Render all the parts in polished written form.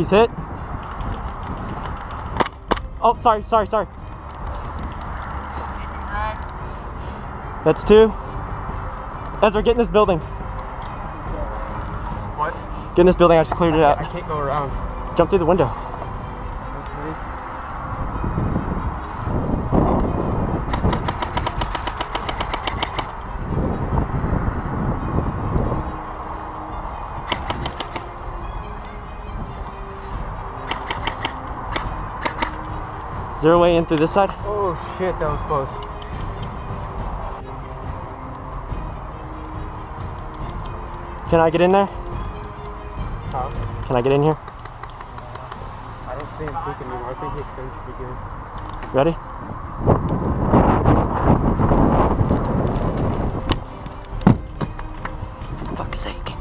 He's hit. Oh, sorry. That's 2. Ezra, get in this building. What? Get in this building, I just cleared it out. I can't go around. Jump through the window. Okay. Is there a way in through this side? Oh shit, that was close. Can I get in there? Huh? Can I get in here? I don't see him peeking anymore. I think he's been peeking. Ready? For fuck's sake.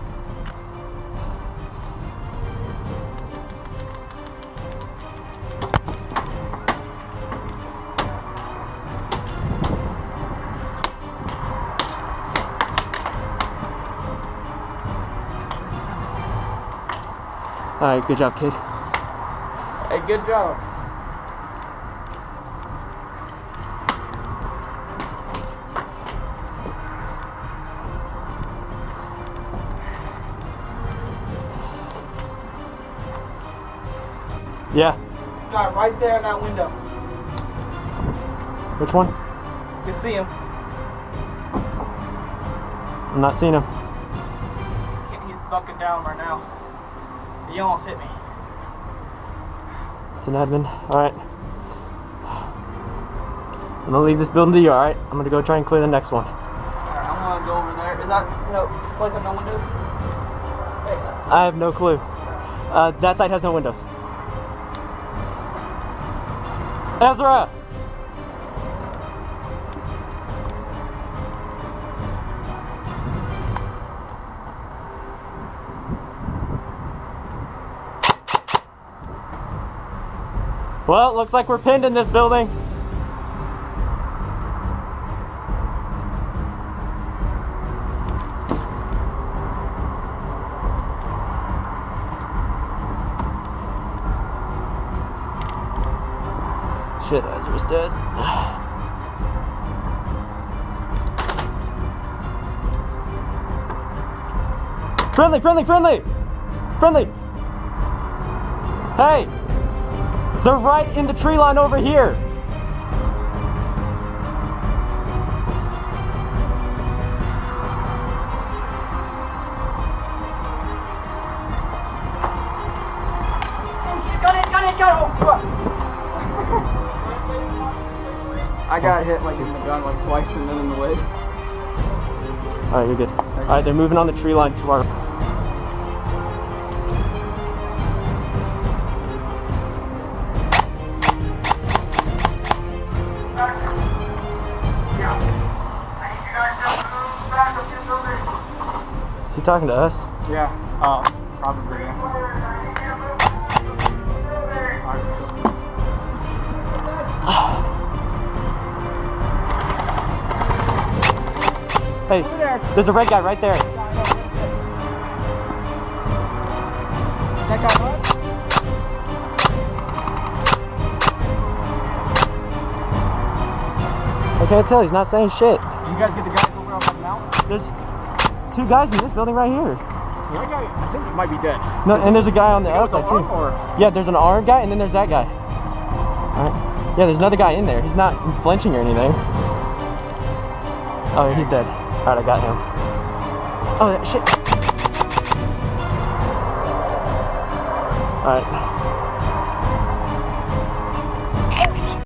Alright, good job, kid. Hey, good job. Yeah. Guy right there in that window. Which one? You see him? I'm not seeing him. He's bucking down right now. He almost hit me. It's an admin. Alright. I'm gonna leave this building to you, alright? I'm gonna go try and clear the next one. Alright, I'm gonna go over there. Is that place have no windows? Hey. I have no clue. That side has no windows. Ezra! Well, looks like we're pinned in this building. Shit, Ezra's dead. Friendly! Hey! They're right in the tree line over here. Oh shit, got it! Oh fuck! I got hit like in the gun like twice and then in the leg. Alright, you're good. Alright, they're moving on the tree line to our... Is he talking to us? Yeah, probably. Yeah. Hey, there's a red guy right there. That guy what? I can't tell, he's not saying shit. Did you guys get the guys over on the mountain? There's 2 guys in this building right here. That guy, I think he might be dead. No, and there's a guy on the other side too. Or? Yeah, there's an armed guy and then there's that guy. Alright. Yeah, there's another guy in there. He's not flinching or anything. Oh, he's dead. Alright, I got him. Oh, shit. Alright.